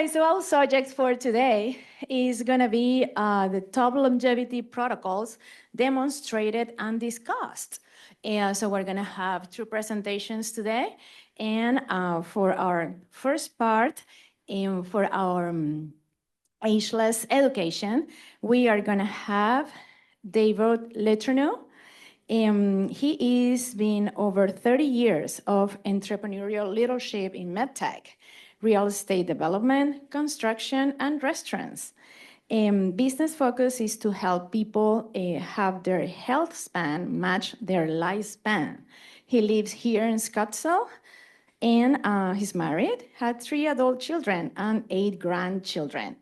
right, so our subject for today is going to be the top longevity protocols demonstrated and discussed. And so we're going to have two presentations today. And for our first part, and for our ageless education, we are going to have David Letourneau. He is been over 30 years of entrepreneurial leadership in medtech, real estate development, construction, and restaurants. Business focus is to help people have their health span match their lifespan. He lives here in Scottsdale, and he's married, had 3 adult children and 8 grandchildren.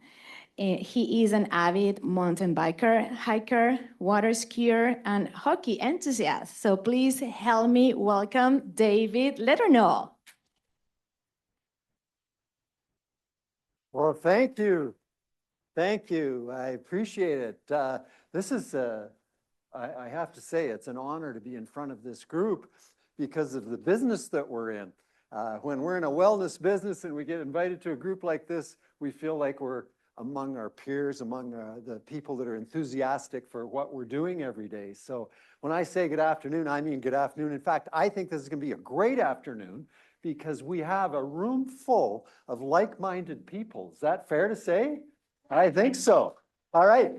He is an avid mountain biker, hiker, water skier, and hockey enthusiast. So please help me welcome David Letourneau. Well, thank you. Thank you. I appreciate it. This is, I have to say, it's an honor to be in front of this group because of the business that we're in. When we're in a wellness business and we get invited to a group like this, we feel like we're among our peers, among the people that are enthusiastic for what we're doing every day. So when I say good afternoon, I mean good afternoon. In fact, I think this is going to be a great afternoon because we have a room full of like-minded people. Is that fair to say? I think so. All right.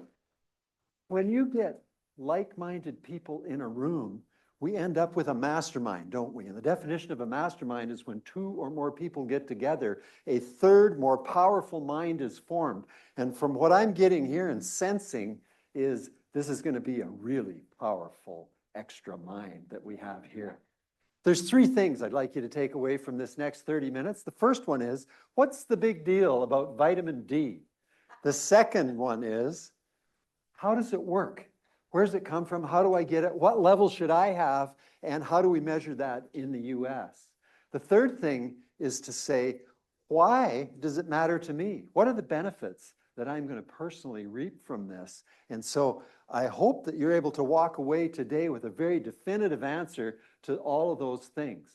When you get like-minded people in a room, we end up with a mastermind, don't we? And the definition of a mastermind is when 2 or more people get together, a third, more powerful mind is formed. And from what I'm getting here and sensing is this is going to be a really powerful extra mind that we have here. There's 3 things I'd like you to take away from this next 30 minutes. The first one is, what's the big deal about vitamin D? The second one is, how does it work? Where does it come from? How do I get it? What level should I have? And how do we measure that in the US? The third thing is to say, why does it matter to me? What are the benefits that I'm going to personally reap from this? And so I hope that you're able to walk away today with a very definitive answer to all of those things.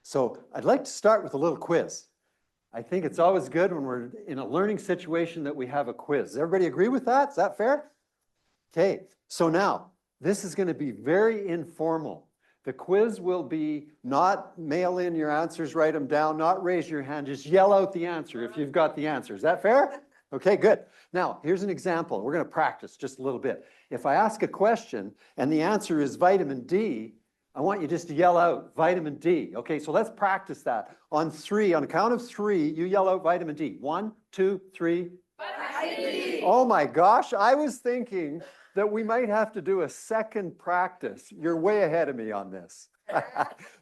So I'd like to start with a little quiz. I think it's always good when we're in a learning situation that we have a quiz. Does everybody agree with that? Is that fair? Okay, so now, this is going to be very informal. The quiz will be not mail in your answers, write them down, not raise your hand, just yell out the answer if you've got the answer. Is that fair? Okay, good. Now, here's an example. We're going to practice just a little bit. If I ask a question and the answer is vitamin D, I want you just to yell out vitamin D. Okay, so let's practice that. On 3, on a count of 3, you yell out vitamin D. 1, 2, 3. Vitamin D. Oh my gosh, I was thinking that we might have to do a second practice. You're way ahead of me on this.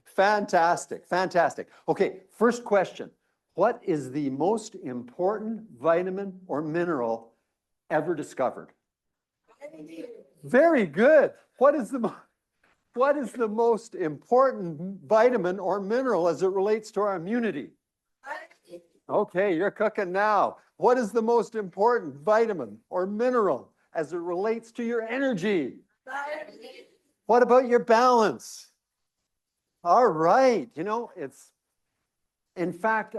Fantastic, fantastic. Okay, first question. What is the most important vitamin or mineral ever discovered? Vitamin D. Very good. What is the most important vitamin or mineral as it relates to our immunity? Okay, you're cooking now. What is the most important vitamin or mineral as it relates to your energy? What about your balance? All right, in fact,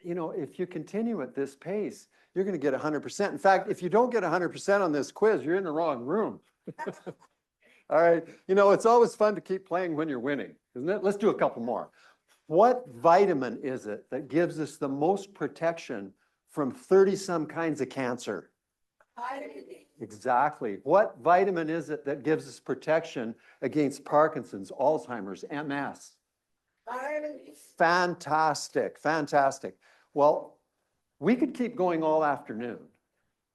if you continue at this pace, you're going to get 100%. In fact, if you don't get 100% on this quiz, you're in the wrong room. All right, it's always fun to keep playing when you're winning, isn't it? Let's do a couple more. What vitamin is it that gives us the most protection from 30-some kinds of cancer? Vitamin D. Exactly. What vitamin is it that gives us protection against Parkinson's, Alzheimer's, MS? Vitamin D. Fantastic, fantastic. Well, we could keep going all afternoon.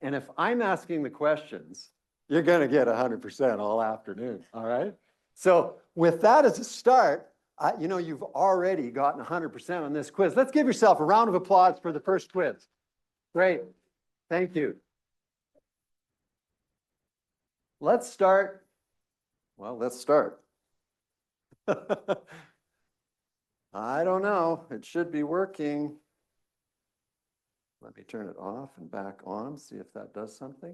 And if I'm asking the questions, you're going to get 100% all afternoon, all right? So with that as a start, you've already gotten 100% on this quiz. Let's give yourself a round of applause for the first quiz. Great. Thank you. Let's start. Well, let's start. I don't know. It should be working. Let me turn it off and back on, see if that does something.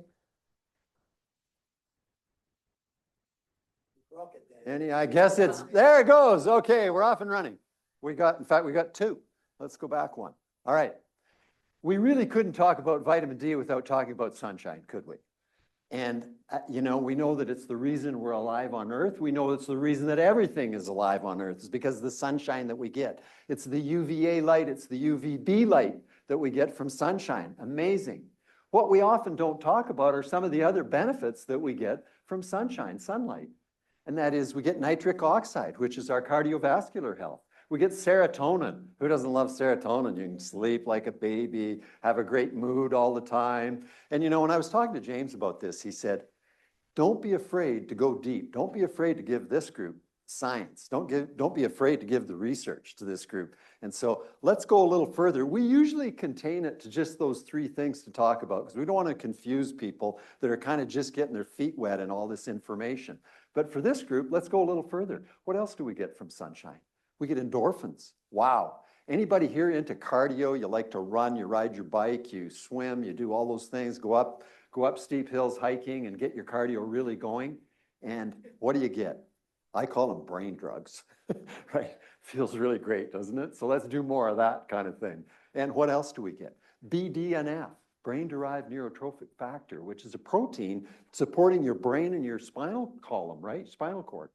I guess it's, there it goes. Okay, we're off and running. In fact, we got 2. Let's go back 1. All right. we really couldn't talk about vitamin D without talking about sunshine, could we? And, you know, we know that it's the reason we're alive on Earth. We know it's the reason that everything is alive on Earth is because of the sunshine that we get. It's the UVA light, it's the UVB light that we get from sunshine. Amazing. What we often don't talk about are some of the other benefits that we get from sunshine, sunlight. And that is we get nitric oxide, which is our cardiovascular health. We get serotonin. Who doesn't love serotonin? You can sleep like a baby, have a great mood all the time. And you know, when I was talking to James about this, he said, don't be afraid to go deep. Don't be afraid to give this group science. Don't be afraid to give the research to this group. And so let's go a little further. We usually contain it to just those three things to talk about because we don't want to confuse people that are kind of just getting their feet wet in all this information. But for this group, let's go a little further. What else do we get from sunshine? We get endorphins. Wow. Anybody here into cardio? You like to run, you ride your bike, you swim, you do all those things, go up steep hills hiking and get your cardio really going. And what do you get? I call them brain drugs, right? Feels really great, doesn't it? So let's do more of that kind of thing. And what else do we get? BDNF, brain-derived neurotrophic factor, which is a protein supporting your brain and your spinal column, right? Spinal cord.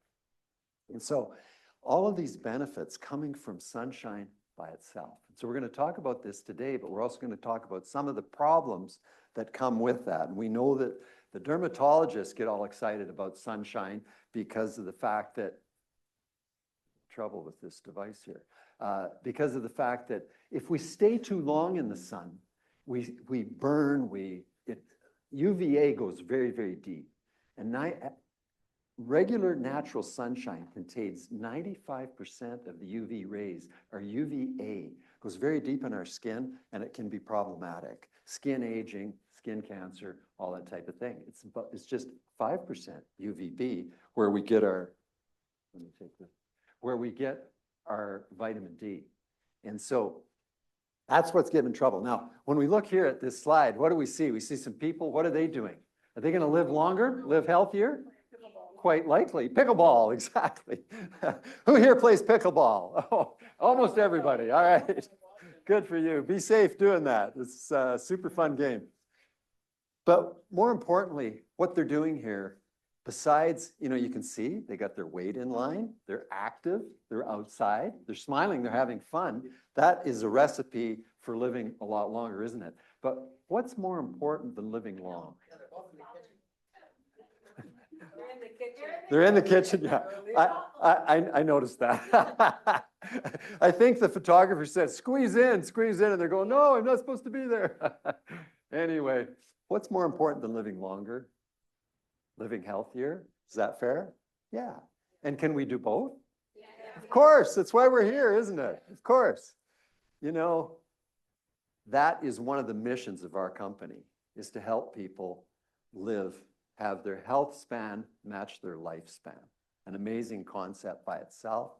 And so all of these benefits coming from sunshine by itself. So we're going to talk about this today, but we're also going to talk about some of the problems that come with that. And we know that the dermatologists get all excited about sunshine because of the fact that, trouble with this device here, because of the fact that if we stay too long in the sun, we burn, UVA goes very, very deep. And regular natural sunshine contains 95% of the UV rays, or UVA, goes very deep in our skin, and it can be problematic. Skin aging, skin cancer, all that type of thing. It's just 5% UVB where we get our, let me take this, where we get our vitamin D. And so that's what's giving trouble. Now, when we look here at this slide, what do we see? We see some people, what are they doing? Are they going to live longer, live healthier? Quite likely. Pickleball, exactly. Who here plays pickleball? Oh, almost everybody. All right. Good for you. Be safe doing that. It's a super fun game. But more importantly, what they're doing here, besides, you know, you can see they got their weight in line, they're active, they're outside, they're smiling, they're having fun. That is a recipe for living a lot longer, isn't it? But what's more important than living long? They're in the kitchen, yeah. I noticed that. I think the photographer said, squeeze in, and they're going, no, I'm not supposed to be there. Anyway, what's more important than living longer? Living healthier? Is that fair? Yeah. And can we do both? Yeah. Of course, that's why we're here, isn't it? Of course. You know, that is one of the missions of our company, is to help people have their health span match their lifespan. An amazing concept by itself.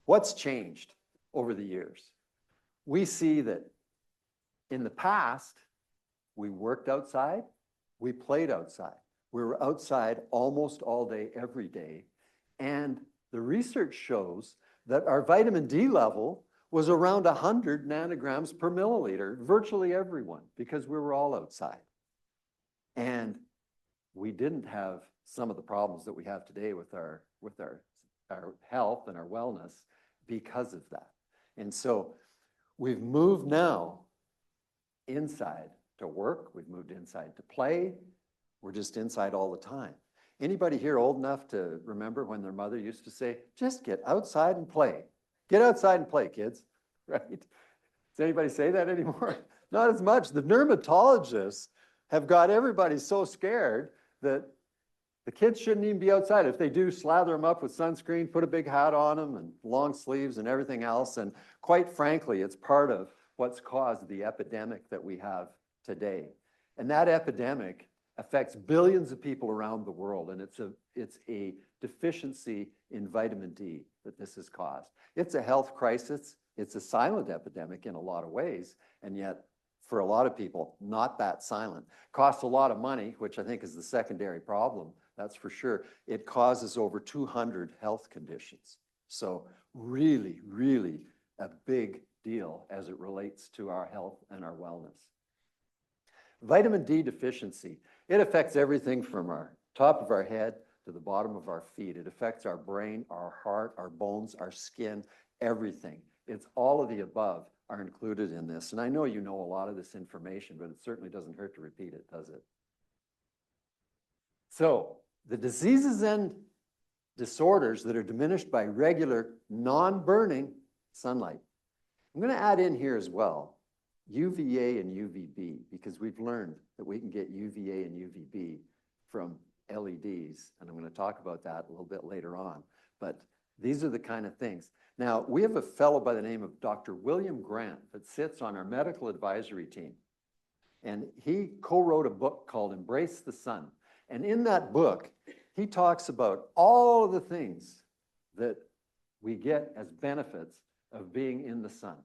What's changed over the years? We see that in the past, we worked outside, we played outside. We were outside almost all day, every day. And the research shows that our vitamin D level was around 100 nanograms per milliliter, virtually everyone, because we were all outside. And we didn't have some of the problems that we have today with our health and our wellness because of that. And so we've moved now inside to work, we've moved inside to play, we're just inside all the time. Anybody here old enough to remember when their mother used to say, just get outside and play. Get outside and play, kids, right? Does anybody say that anymore? Not as much. The dermatologists have got everybody so scared that the kids shouldn't even be outside. If they do, slather them up with sunscreen, put a big hat on them and long sleeves and everything else. And quite frankly, it's part of what's caused the epidemic that we have today. And that epidemic affects billions of people around the world. And it's a deficiency in vitamin D that this has caused. It's a health crisis. It's a silent epidemic in a lot of ways. And yet, for a lot of people, not that silent. Costs a lot of money, which I think is the secondary problem, that's for sure. It causes over 200 health conditions. So really, really a big deal as it relates to our health and our wellness. Vitamin D deficiency, it affects everything from our top of our head to the bottom of our feet. It affects our brain, our heart, our bones, our skin, everything. It's all of the above are included in this. And I know you know a lot of this information, but it certainly doesn't hurt to repeat it, does it? So the diseases and disorders that are diminished by regular non-burning sunlight. I'm going to add in here as well UVA and UVB, because we've learned that we can get UVA and UVB from LEDs, and I'm going to talk about that a little bit later on. But these are the kind of things. Now, we have a fellow by the name of Dr. William Grant that sits on our medical advisory team, and he co-wrote a book called Embrace the Sun. And in that book, he talks about all of the things that we get as benefits of being in the sun.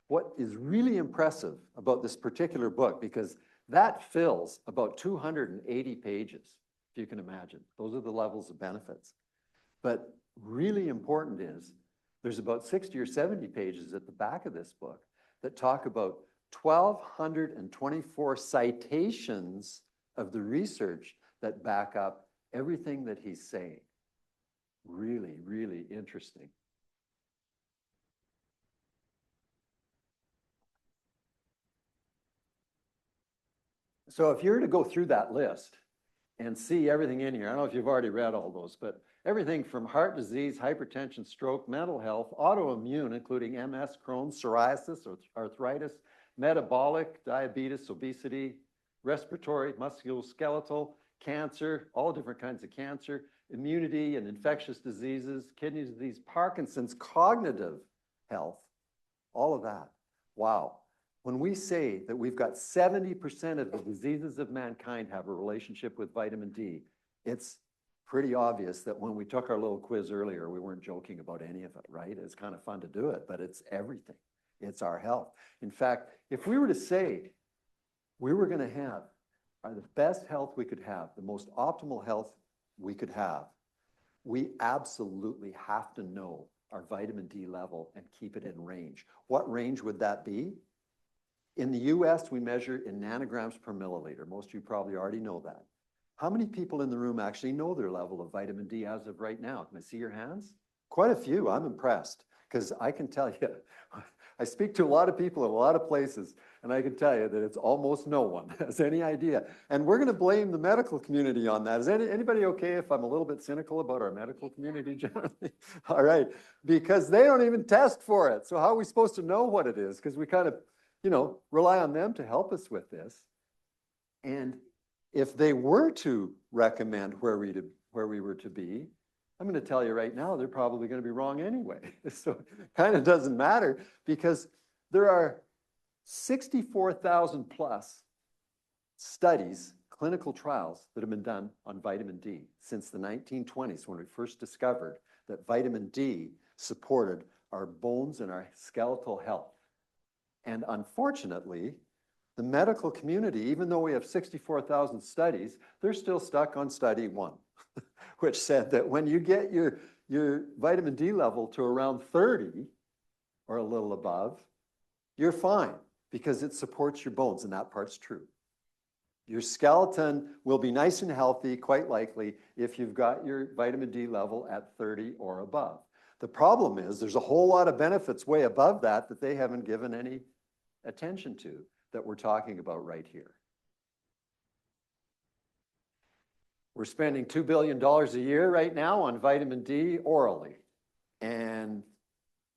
What is really impressive about this particular book, because that fills about 280 pages, if you can imagine. Those are the levels of benefits. But really important is there's about 60 or 70 pages at the back of this book that talk about 1,224 citations of the research that back up everything that he's saying. Really, really interesting. So if you were to go through that list and see everything in here, I don't know if you've already read all those, but everything from heart disease, hypertension, stroke, mental health, autoimmune, including MS, Crohn's, psoriasis, arthritis, metabolic, diabetes, obesity, respiratory, musculoskeletal, cancer, all different kinds of cancer, immunity and infectious diseases, kidney disease, Parkinson's, cognitive health, all of that. Wow. When we say that we've got 70% of the diseases of mankind have a relationship with vitamin D, it's pretty obvious that when we took our little quiz earlier, we weren't joking about any of it, right? It's kind of fun to do it, but it's everything. It's our health. In fact, if we were to say we were going to have the best health we could have, the most optimal health we could have, we absolutely have to know our vitamin D level and keep it in range. What range would that be? In the US, we measure in nanograms per milliliter. Most of you probably already know that. How many people in the room actually know their level of vitamin D as of right now? Can I see your hands? Quite a few. I'm impressed, because I can tell you, I speak to a lot of people in a lot of places, and I can tell you that it's almost no one has any idea. And we're going to blame the medical community on that. Is anybody okay if I'm a little bit cynical about our medical community generally? All right, because they don't even test for it. So how are we supposed to know what it is? Because we kind of, rely on them to help us with this. And if they were to recommend where we were to be, I'm going to tell you right now, they're probably going to be wrong anyway. So it kind of doesn't matter, because there are 64,000 plus studies, clinical trials that have been done on vitamin D since the 1920s, when we first discovered that vitamin D supported our bones and our skeletal health. And unfortunately, the medical community, even though we have 64,000 studies, they're still stuck on study 1, which said that when you get your vitamin D level to around 30 or a little above, you're fine, because it supports your bones, and that part's true. Your skeleton will be nice and healthy, quite likely, if you've got your vitamin D level at 30 or above. The problem is there's a whole lot of benefits way above that that they haven't given any attention to, that we're talking about right here. We're spending $2 billion a year right now on vitamin D orally, and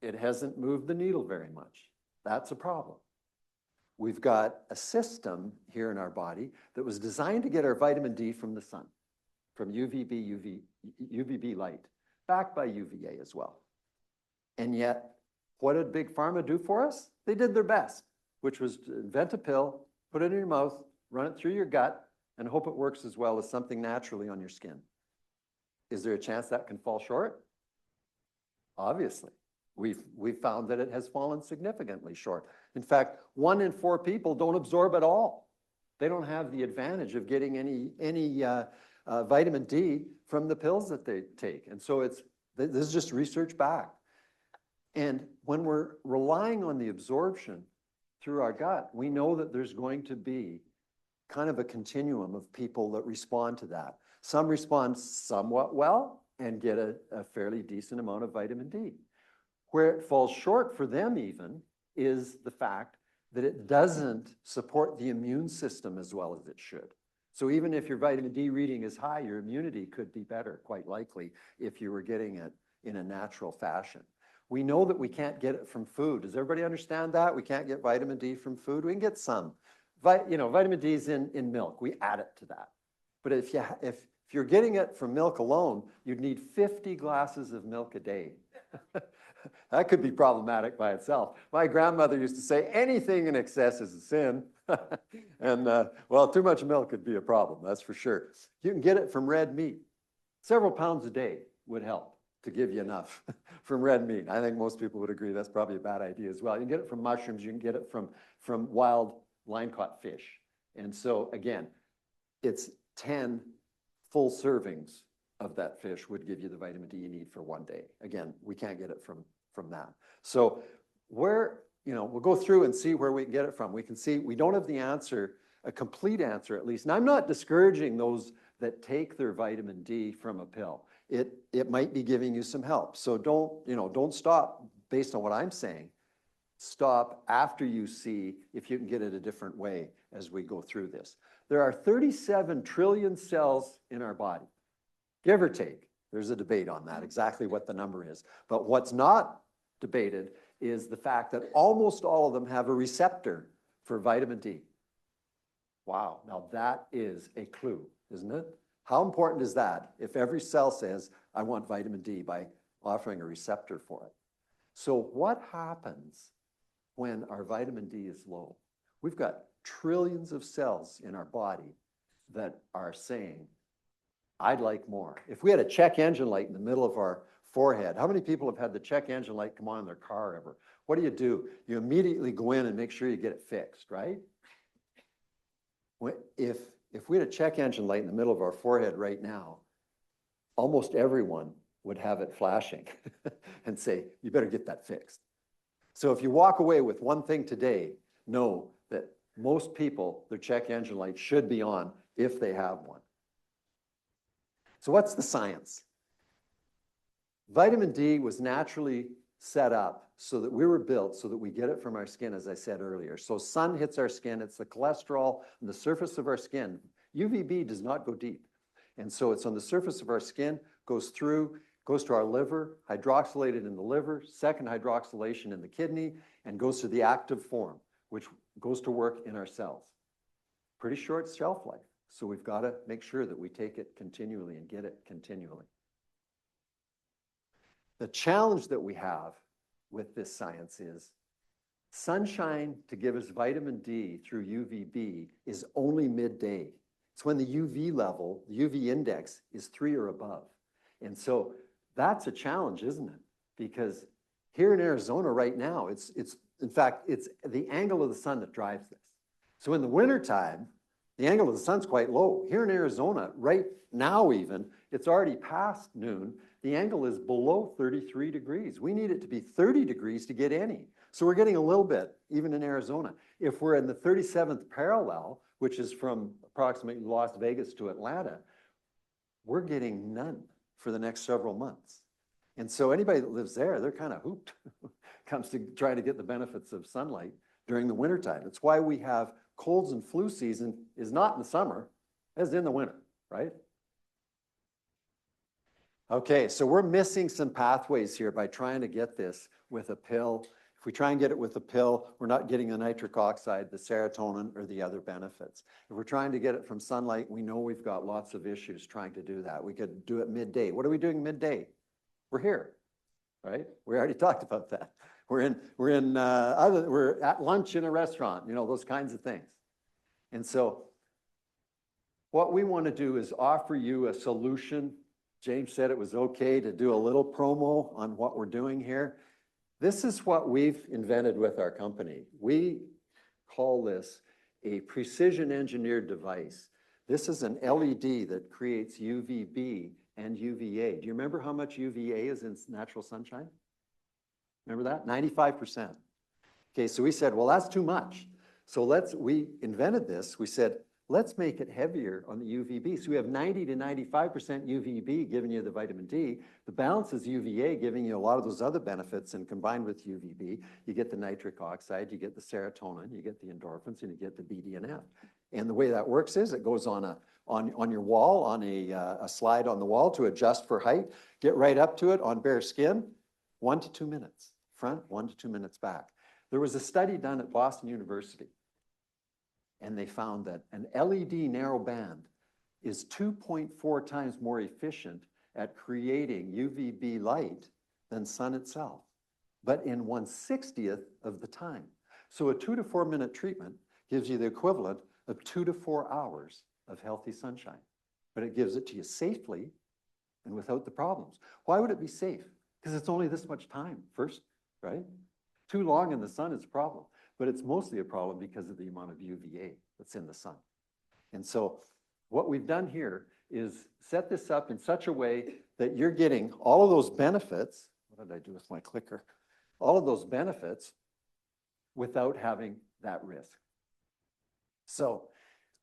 it hasn't moved the needle very much. That's a problem. We've got a system here in our body that was designed to get our vitamin D from the sun, from UVB light, backed by UVA as well. And yet, what did Big Pharma do for us? They did their best, which was to invent a pill, put it in your mouth, run it through your gut, and hope it works as well as something naturally on your skin. Is there a chance that can fall short? Obviously. We've found that it has fallen significantly short. In fact, 1 in 4 people don't absorb at all. They don't have the advantage of getting any vitamin D from the pills that they take. And so this is just research back. And when we're relying on the absorption through our gut, we know that there's going to be kind of a continuum of people that respond to that. Some respond somewhat well and get a fairly decent amount of vitamin D. Where it falls short for them even is the fact that it doesn't support the immune system as well as it should. So even if your vitamin D reading is high, your immunity could be better, quite likely, if you were getting it in a natural fashion. We know that we can't get it from food. Does everybody understand that? We can't get vitamin D from food. We can get some. Vitamin D is in milk. We add it to that. But if you're getting it from milk alone, you'd need 50 glasses of milk a day. That could be problematic by itself. My grandmother used to say, anything in excess is a sin. And well, too much milk could be a problem, that's for sure. You can get it from red meat. Several pounds a day would help to give you enough from red meat. I think most people would agree that's probably a bad idea as well. You can get it from mushrooms, you can get it from wild line-caught fish. And so again, it's 10 full servings of that fish would give you the vitamin D you need for one day. Again, we can't get it from that. So we'll go through and see where we can get it from. We can see we don't have the answer, a complete answer at least. And I'm not discouraging those that take their vitamin D from a pill. It might be giving you some help. So don't stop based on what I'm saying. Stop after you see if you can get it a different way as we go through this. There are 37 trillion cells in our body, give or take. There's a debate on that, exactly what the number is. But what's not debated is the fact that almost all of them have a receptor for vitamin D. Wow, now that is a clue, isn't it? How important is that if every cell says, I want vitamin D by offering a receptor for it? So what happens when our vitamin D is low? We've got trillions of cells in our body that are saying, I'd like more. If we had a check engine light in the middle of our forehead, how many people have had the check engine light come on in their car ever? What do? You immediately go in and make sure you get it fixed, right? If we had a check engine light in the middle of our forehead right now, almost everyone would have it flashing and say, you better get that fixed. So if you walk away with one thing today, know that most people, their check engine light should be on if they have one. So what's the science? Vitamin D was naturally set up so that we were built so that we get it from our skin, as I said earlier. So sun hits our skin, it's the cholesterol on the surface of our skin. UVB does not go deep. And so it's on the surface of our skin, goes to our liver, hydroxylated in the liver, second hydroxylation in the kidney, and goes to the active form, which goes to work in our cells. Pretty short shelf life. So we've got to make sure that we take it continually and get it continually. The challenge that we have with this science is sunshine to give us vitamin D through UVB is only midday. It's when the UV level, the UV index is 3 or above. And so that's a challenge, isn't it? Because here in Arizona right now, in fact, it's the angle of the sun that drives this. So in the wintertime, the angle of the sun's quite low. Here in Arizona, right now even, it's already past noon. The angle is below 33 degrees. We need it to be 30 degrees to get any. So we're getting a little bit, even in Arizona. If we're in the 37th parallel, which is from approximately Las Vegas to Atlanta, we're getting none for the next several months. And so anybody that lives there, they're kind of hooped, comes to trying to get the benefits of sunlight during the wintertime. That's why we have colds and flu season is not in the summer, it's in the winter, right? Okay, so we're missing some pathways here by trying to get this with a pill. If we try and get it with a pill, we're not getting the nitric oxide, the serotonin, or the other benefits. If we're trying to get it from sunlight, we know we've got lots of issues trying to do that. We could do it midday. What are we doing midday? We're here, right? We already talked about that. We're at lunch in a restaurant, those kinds of things. And so what we want to do is offer you a solution. James said it was okay to do a little promo on what we're doing here. This is what we've invented with our company. We call this a precision engineered device. This is an LED that creates UVB and UVA. Do you remember how much UVA is in natural sunshine? Remember that? 95%. Okay, so we said, well, that's too much. So we invented this. We said, let's make it heavier on the UVB. So we have 90 to 95% UVB giving you the vitamin D. The balance is UVA giving you a lot of those other benefits, and combined with UVB, you get the nitric oxide, you get the serotonin, you get the endorphins, and you get the BDNF. And the way that works is it goes on your wall, on a slide on the wall to adjust for height. Get right up to it on bare skin, 1 to 2 minutes front, 1 to 2 minutes back. There was a study done at Boston University, and they found that an LED narrow band is 2.4 times more efficient at creating UVB light than sun itself, but in 1/60th of the time. So a 2 to 4 minute treatment gives you the equivalent of 2 to 4 hours of healthy sunshine, but it gives it to you safely and without the problems. Why would it be safe? Because it's only this much time first, right? Too long in the sun is a problem, but it's mostly a problem because of the amount of UVA that's in the sun. And so what we've done here is set this up in such a way that you're getting all of those benefits. What did I do with my clicker? All of those benefits without having that risk. So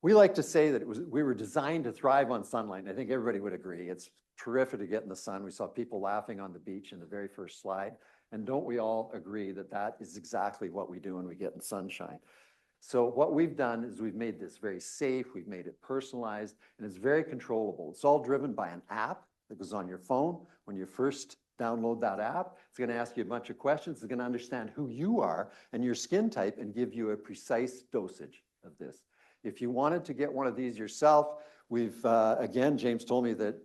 we like to say that we were designed to thrive on sunlight. And I think everybody would agree. It's terrific to get in the sun. We saw people laughing on the beach in the very first slide. And don't we all agree that that is exactly what we do when we get in sunshine? So what we've done is we've made this very safe, we've made it personalized, and it's very controllable. It's all driven by an app that goes on your phone. When you first download that app, it's going to ask you a bunch of questions. It's going to understand who you are and your skin type and give you a precise dosage of this. If you wanted to get one of these yourself, we've, again, James told me that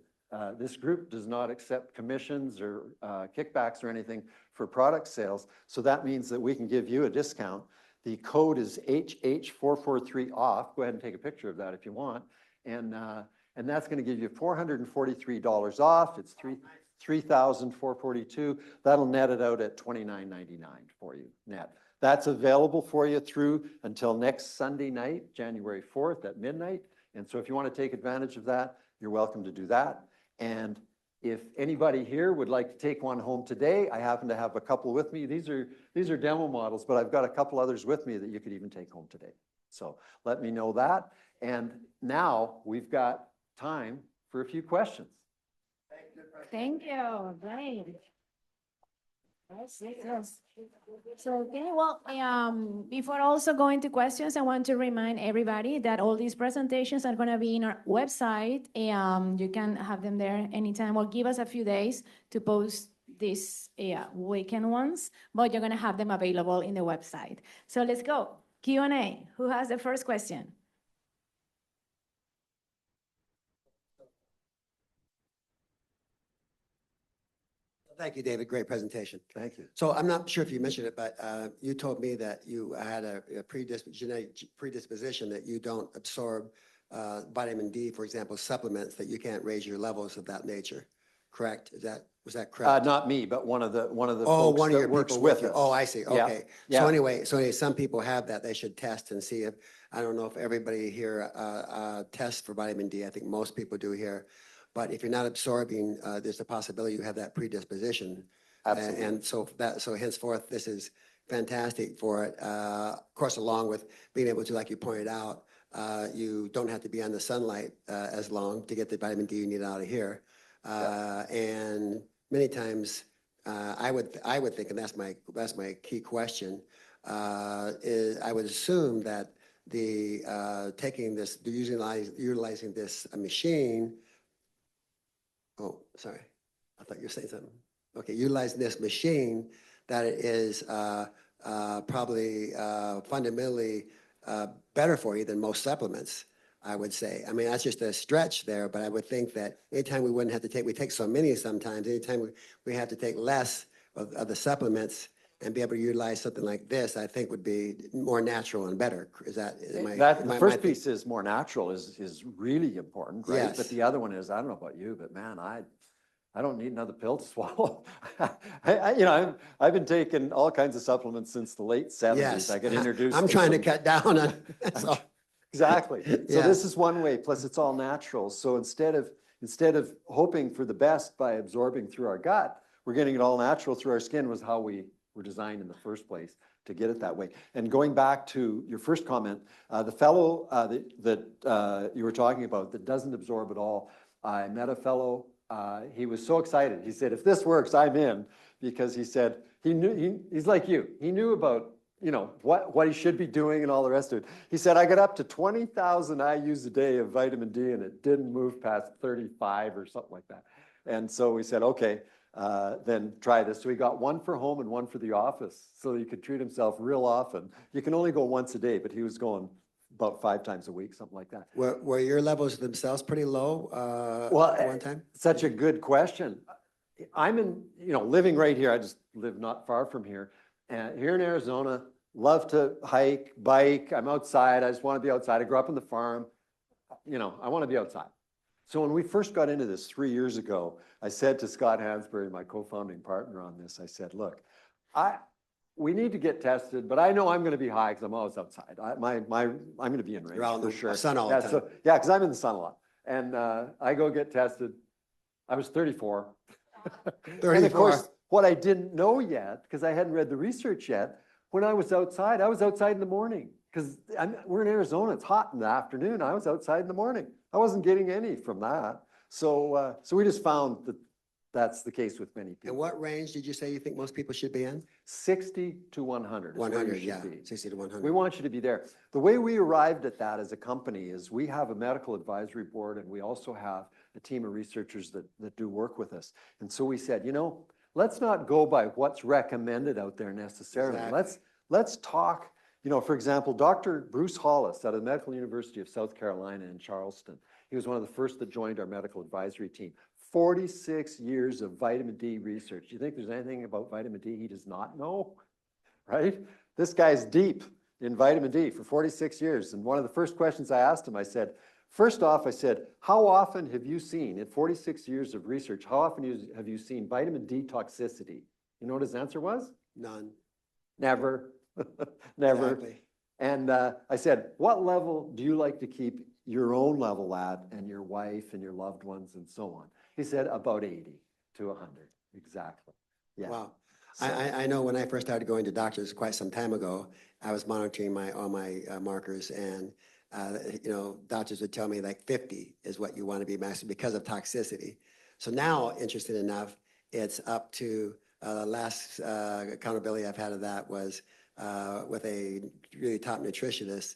this group does not accept commissions or kickbacks or anything for product sales. So that means that we can give you a discount. The code is HH443OFF. Go ahead and take a picture of that if you want. And that's going to give you $443 off. It's $3,442. That'll net it out at $29.99 for you net. That's available for you through until next Sunday night, January 4th at midnight. And so if you want to take advantage of that, you're welcome to do that. And if anybody here would like to take one home today, I happen to have a couple with me. These are demo models, but I've got a couple others with me that you could even take home today. So let me know that. And now we've got time for a few questions. Thank you. Great. Yes. So, okay, well, before also going to questions, I want to remind everybody that all these presentations are going to be in our website. You can have them there anytime, or give us a few days to post these weekend ones, but you're going to have them available in the website. So let's go. Q&A. Who has the first question? Thank you, David. Great presentation. Thank you. So I'm not sure if you mentioned it, but you told me that you had a genetic predisposition that you don't absorb vitamin D, for example, supplements, that you can't raise your levels of that nature. Correct? Was that correct? Not me, but one of the Oh, folks one of that your works people with with you. us. Oh, I see. Yeah. Okay. Yeah. So anyway, some people have that. They should test and see if, I don't know if everybody here tests for vitamin D. I think most people do here. But if you're not absorbing, there's a possibility you have that predisposition. Absolutely. And so henceforth, this is fantastic for it. Of course, along with being able to, like you pointed out, you don't have to be on the sunlight as long to get the vitamin D you need out of here. And many times, I would think, and that's my key question, is I would assume that utilizing this machine. Oh, sorry. I thought you were saying something. Okay, utilizing this machine, that it is probably fundamentally better for you than most supplements, I would say. I mean, that's just a stretch there, but I would think that anytime we wouldn't have to take, we take so many sometimes, anytime we have to take less of the supplements and be able to utilize something like this, I think would be more natural and better. The first piece is more natural is really important, right? Yes. But the other one is, I don't know about you, but man, I don't need another pill to swallow. I've been taking all kinds of supplements since the late 70s. Yes. I got introduced. I'm trying to cut down on. So. Exactly. So Yeah. this is one way. Plus, it's all natural. So instead of hoping for the best by absorbing through our gut, we're getting it all natural through our skin. Was how we were designed in the first place to get it that way. And going back to your first comment, the fellow that you were talking about that doesn't absorb at all, I met a fellow, he was so excited. He said, if this works, I'm in, because he said, he's like you. He knew about, you know, what he should be doing and all the rest of it. He said, I got up to 20,000 IUs a day of vitamin D and it didn't move past 35 or something like that. And so we said, okay, then try this. So he got one for home and one for the office, so he could treat himself real often. You can only go once a day, but he was going about 5 times a week, something like that. Were your levels themselves pretty low at one time? Such a good question. I'm in, you know, living right here. I just live not far from here. And here in Arizona, love to hike, bike. I'm outside. I just want to be outside. I grew up on the farm. You know, I want to be outside. So when we first got into this 3 years ago, I said to Scott Hansberry, my co-founding partner on this, I said, look, we need to get tested, but I know I'm going to be high because I'm always outside. I'm going to be in range for sure. Sun all the time. So, yeah, because I'm in the sun a lot. And I go get tested. I was 34. 34. And of course, what I didn't know yet, because I hadn't read the research yet, when I was outside in the morning. Because we're in Arizona, it's hot in the afternoon. I was outside in the morning. I wasn't getting any from that. So we just found that that's the case with many people. And what range did you say you think most people should be in? 60 to 100. 100, yeah, 60 to 100. We want you to be there. The way we arrived at that as a company is we have a medical advisory board, and we also have a team of researchers that do work with us. And so we said, you know, let's not go by what's recommended out there necessarily. Exactly. Let's talk, you know, for example, Dr. Bruce Hollis out of the Medical University of South Carolina in Charleston. He was one of the first that joined our medical advisory team. 46 years of vitamin D research. Do you think there's anything about vitamin D he does not know? Right? This guy's deep in vitamin D for 46 years. And one of the first questions I asked him, I said, first off, I said, how often have you seen, in 46 years of research, how often have you seen vitamin D toxicity? You know what his answer was? None. Never. Never. Exactly. And I said, what level do you like to keep your own level at, and your wife and your loved ones and so on? He said about 80 to 100. Exactly. Yeah. Wow. So, I know when I first started going to doctors quite some time ago, I was monitoring all my markers, and you know, doctors would tell me like 50 is what you want to be maximum because of toxicity. So now, interesting enough, it's up to the last accountability I've had of that was with a really top nutritionist.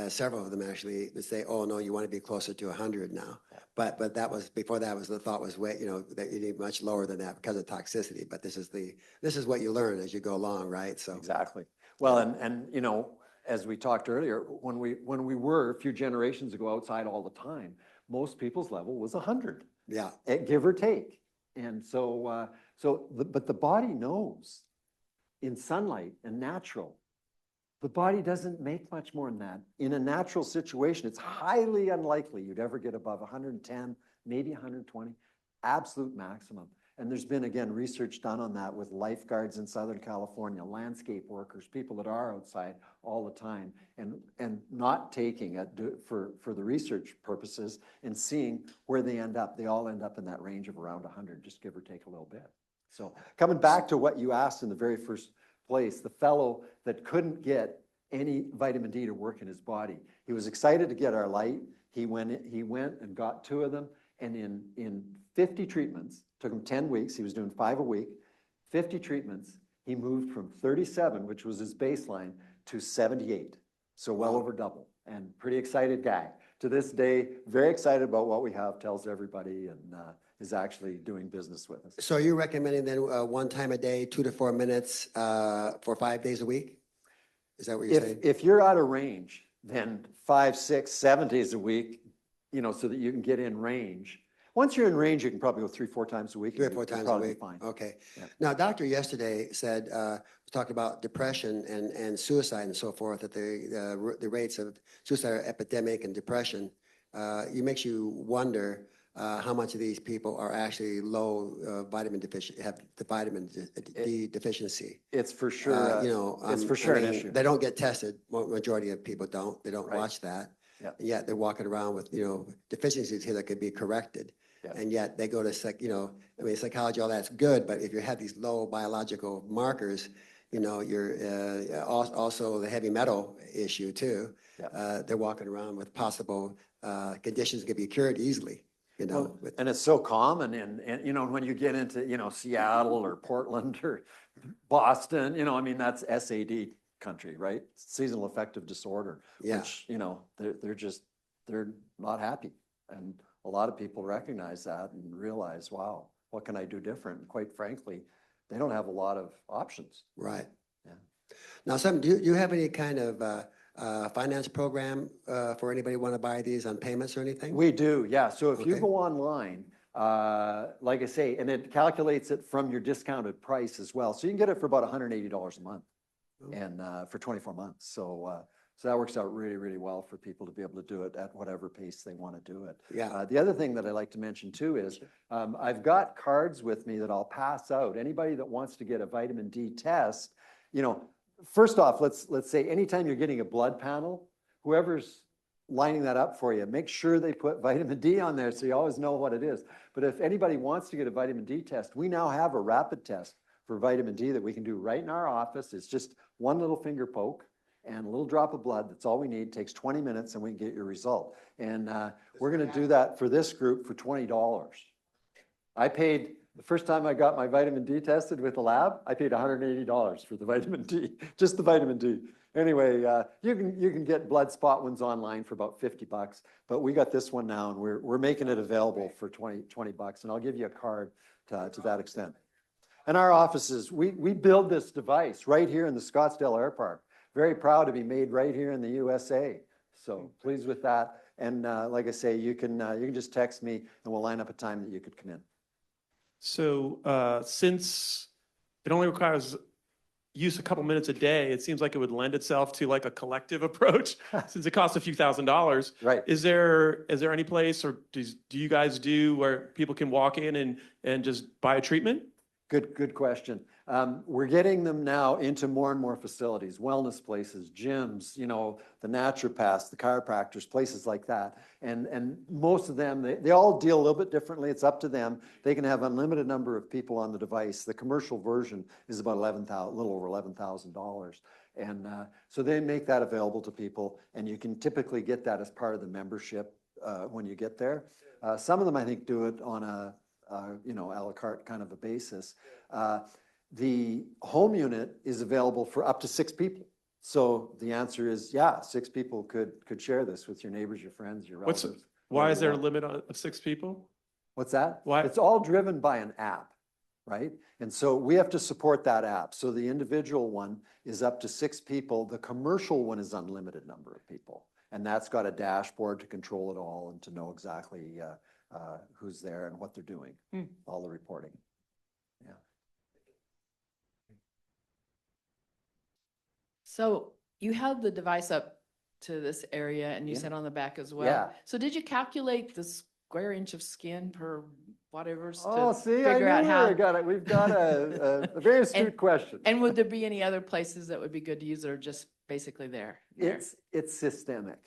Several of them actually would say, "Oh no, you want to be closer to 100 now." Yeah. But that was before that was the thought was way, you know, that you need much lower than that because of toxicity. But this is what you learn as you go along, right? So exactly. Well, and you know, as we talked earlier, when we were a few generations ago outside all the time, most people's level was 100. yeah, Give or take. And so but the body knows in sunlight and natural. The body doesn't make much more than that. In a natural situation, it's highly unlikely you'd ever get above 110, maybe 120, absolute maximum. And there's been, again, research done on that with lifeguards in Southern California, landscape workers, people that are outside all the time, and not taking it for the research purposes and seeing where they end up. They all end up in that range of around 100, just give or take a little bit. So coming back to what you asked in the very first place, the fellow that couldn't get any vitamin D to work in his body. He was excited to get our light. He went and got 2 of them. And in 50 treatments, took him 10 weeks. He was doing 5 a week, 50 treatments. He moved from 37, which was his baseline, to 78. So well over double, and pretty excited guy. To this day, very excited about what we have, tells everybody, and is actually doing business with us. So you're recommending then 1 time a day, 2 to 4 minutes for 5 days a week? Is that what you're saying? If you're out of range, then 5, 6, 7 days a week, you know, so that you can get in range. Once you're in range, you can probably go 3, 4 times a week. 3 or 4 times a week. Fine. Okay. Yeah. Now, doctor yesterday said, talked about depression and suicide and so forth, that the rates of suicide epidemic and depression, it makes you wonder how much of these people are actually low vitamin deficient, have the vitamin D deficiency. It's for sure, you know, it's for sure an issue. They don't get tested. Majority of people don't. They don't Right. watch that. Yep. And yet they're walking around with, you know, deficiencies here that could be corrected. Yep. And yet they go to, you know, I mean, psychology, all that's good, but if you have these low biological markers, also the heavy metal issue too. Yeah. They're walking around with possible conditions that could be cured easily, Well, and it's so common and when you get into, Seattle or Portland or Boston, I mean, that's SAD country, right? Seasonal affective disorder, Yeah. which, they're not happy. And a lot of people recognize that and realize, wow, what can I do different? And quite frankly, they don't have a lot of options. Right. Yeah. Now, do you have any kind of finance program for anybody want to buy these on payments or anything? We do, yeah. So if you Okay. go online, like I say, and it calculates it from your discounted price as well. So you can get it for about $180 a month and for 24 months. So that works out really, really well for people to be able to do it at whatever pace they want to do it. Yeah. The other thing that I like to mention too is I've got cards with me that I'll pass out. Anybody that wants to get a vitamin D test, first off, let's say anytime you're getting a blood panel, whoever's lining that up for you, make sure they put vitamin D on there so you always know what it is. But if anybody wants to get a vitamin D test, we now have a rapid test for vitamin D that we can do right in our office. It's just one little finger poke and a little drop of blood. That's all we need. Takes 20 minutes and we can get your result. And we're going to do that for this group for $20. I paid, the first time I got my vitamin D tested with the lab, I paid $180 for the vitamin D, just the vitamin D. Anyway, you can get blood spot ones online for about $50, but we got this one now and we're making it available for $20, and I'll give you a card to that extent. And our offices, we build this device right here in the Scottsdale Air Park. Very proud to be made right here in the USA. So pleased with that. And like I say, you can just text me and we'll line up a time that you could come in. So since it only requires use a couple minutes a day, it seems like it would lend itself to like a collective approach since it costs a few $1,000s. Right. Is there any place or do you guys do where people can walk in and just buy a treatment? Good question. We're getting them now into more and more facilities, wellness places, gyms, the naturopaths, the chiropractors, places like that. And most of them, they all deal a little bit differently. It's up to them. They can have unlimited number of people on the device. The commercial version is about a little over $11,000. And so they make that available to people, and you can typically get that as part of the membership when you get there. Some of them, I think, do it on a a la carte kind of a basis. The home unit is available for up to 6 people. So the answer is, yeah, 6 people could share this with your neighbors, your friends, your relatives. Why is there a limit of 6 people? What's that? Why? It's all driven by an app, right? And so we have to support that app. So the individual one is up to 6 people. The commercial one is unlimited number of people. And that's got a dashboard to control it all and to know exactly who's there and what they're doing, all the reporting. Yeah. So you held the device up to this area and you said on the back as well. Yeah. So did you calculate the square inch of skin per whatever's Oh, to see, I figure out knew how? we've got a very astute question. And would there be any other places that would be good to use or just basically there? It's systemic.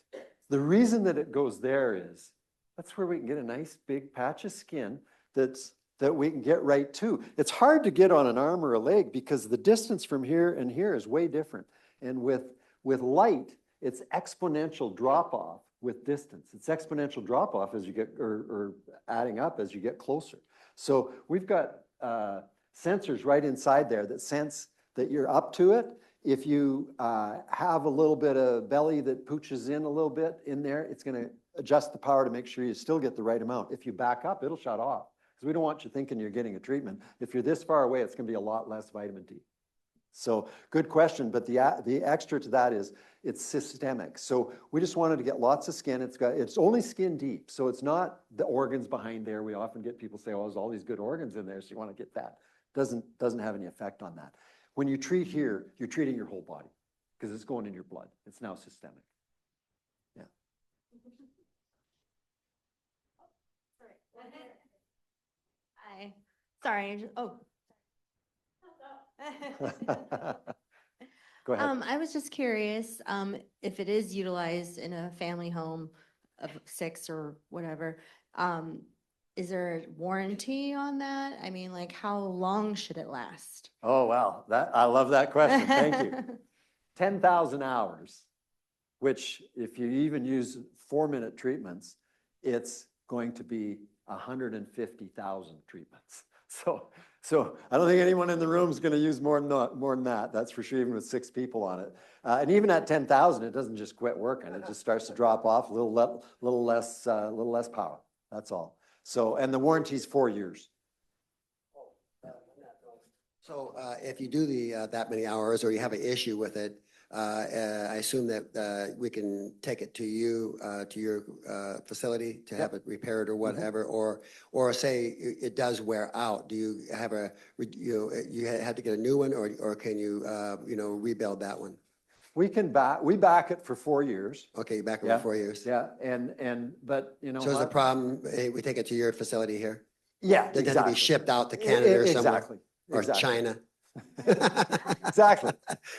The reason that it goes there is that's where we can get a nice big patch of skin that we can get right to. It's hard to get on an arm or a leg because the distance from here and here is way different. And with light, it's exponential drop off with distance. It's exponential drop off as you get, or adding up as you get closer. So we've got sensors right inside there that sense that you're up to it. If you have a little bit of belly that pooches in a little bit in there, it's going to adjust the power to make sure you still get the right amount. If you back up, it'll shut off because we don't want you thinking you're getting a treatment. If you're this far away, it's going to be a lot less vitamin D. So good question, but the extra to that is it's systemic. So we just wanted to get lots of skin. It's only skin deep, so it's not the organs behind there. We often get people say, "Oh, there's all these good organs in there, so you want to get that." Doesn't have any effect on that. When you treat here, you're treating your whole body because it's going in your blood. It's now systemic. Yeah. Hi. Sorry. Go ahead. I was just curious, if it is utilized in a family home of 6 or whatever, is there a warranty on that? I mean, like, how long should it last? Oh, wow. I love that question. Thank you. 10,000 hours, which if you even use 4-minute treatments, it's going to be 150,000 treatments. So I don't think anyone in the room is going to use more than that. That's for sure, even with 6 people on it. And even at 10,000, it doesn't just quit working. It just starts to drop off a little less power. That's all. So, and the warranty's 4 years. So if you do that many hours or you have an issue with it, I assume that we can take it to you, to your facility to have it repaired or whatever, or say it does wear out. Do you have you have to get a new one, or can you, rebuild that one? We back it for 4 years. Okay, back Yeah. over 4 years. Yeah, but So is the problem, we take it to your facility here? Yeah, That doesn't be exactly. shipped out to Canada or somewhere? Exactly. Or Exactly. China? Exactly.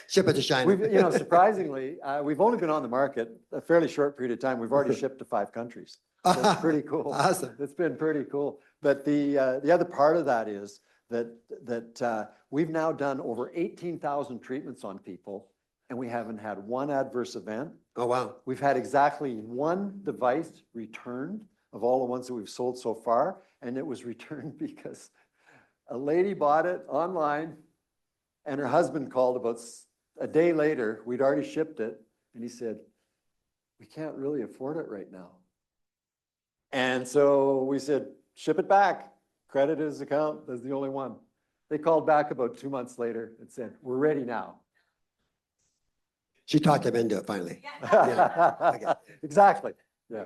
Ship it to China. Surprisingly, we've only been on the market a fairly short period of time. We've already shipped to 5 countries. So it's pretty cool. Awesome. It's been pretty cool. But the other part of that is that we've now done over 18,000 treatments on people, and we haven't had one adverse event. Oh, wow. We've had exactly 1 device returned of all the ones that we've sold so far, and it was returned because a lady bought it online, and her husband called about a day later. We'd already shipped it, and he said, "We can't really afford it right now." And so we said, "Ship it back. Credit his account. That's the only one." They called back about 2 months later and said, "We're ready now." She talked him into it finally. Okay. Exactly. Yeah,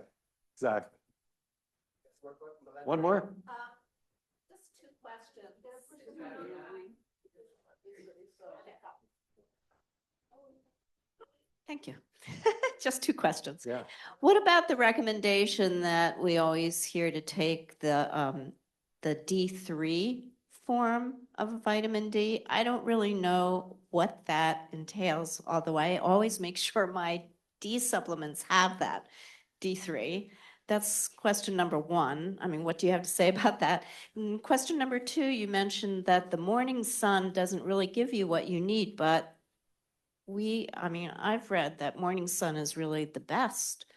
exactly. One more? Just 2 questions. Thank you. Just 2 questions. Yeah. What about the recommendation that we always hear to take the D3 form of vitamin D? I don't really know what that entails, although I always make sure my D supplements have that D3. That's question number 1. I mean, what do you have to say about that? And question number 2, you mentioned that the morning sun doesn't really give you what you need, but I've read that morning sun is really the best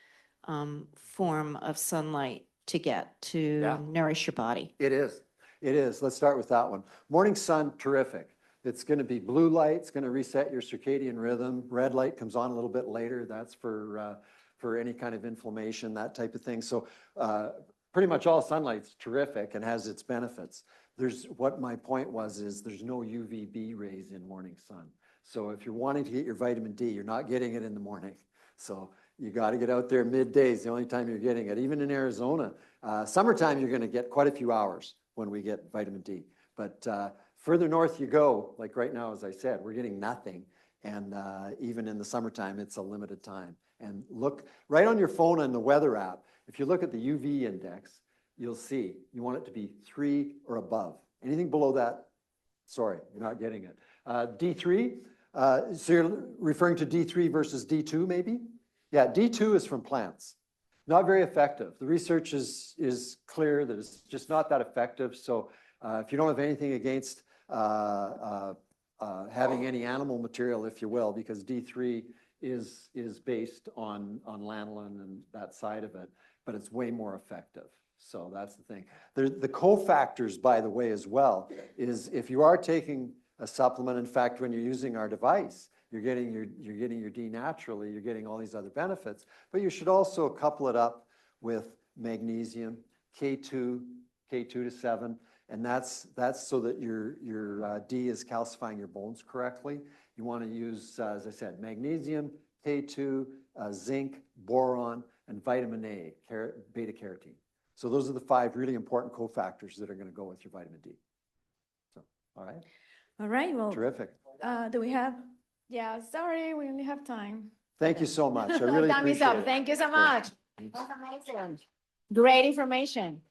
form of sunlight to get to nourish your body. It is. It is. Let's start with that one. Morning sun, terrific. It's going to be blue light. It's going to reset your circadian rhythm. Red light comes on a little bit later. That's for any kind of inflammation, that type of thing. So pretty much all sunlight's terrific and has its benefits. What my point is there's no UVB rays in morning sun. So if you're wanting to get your vitamin D, you're not getting it in the morning. So you got to get out there midday is the only time you're getting it. Even in Arizona, summertime, you're going to get quite a few hours when we get vitamin D. But further north you go, like right now, as I said, we're getting nothing. And even in the summertime, it's a limited time. And look right on your phone on the weather app. If you look at the UV index, you'll see you want it to be 3 or above. Anything below that, sorry, you're not getting it. D3, so you're referring to D3 versus D2 maybe? Yeah, D2 is from plants. Not very effective. The research is clear that it's just not that effective. So if you don't have anything against having any animal material, if you will, because D3 is based on lanolin and that side of it, but it's way more effective. So that's the thing. The cofactors, by the way, as well, is if you are taking a supplement, in fact, when you're using our device, you're getting your D naturally, you're getting all these other benefits, but you should also couple it up with magnesium, K2 to 7, and that's so that your D is calcifying your bones correctly. You want to use, as I said, magnesium, K2, zinc, boron, and vitamin A, beta carotene. So those are the 5 really important cofactors that are going to go with your vitamin D. So, all right. All right, well, Terrific. do we have? Yeah, sorry, we only have time. Thank you so much. I really Time is appreciate up. it. Thank you so Yeah. much. That's amazing. Great information.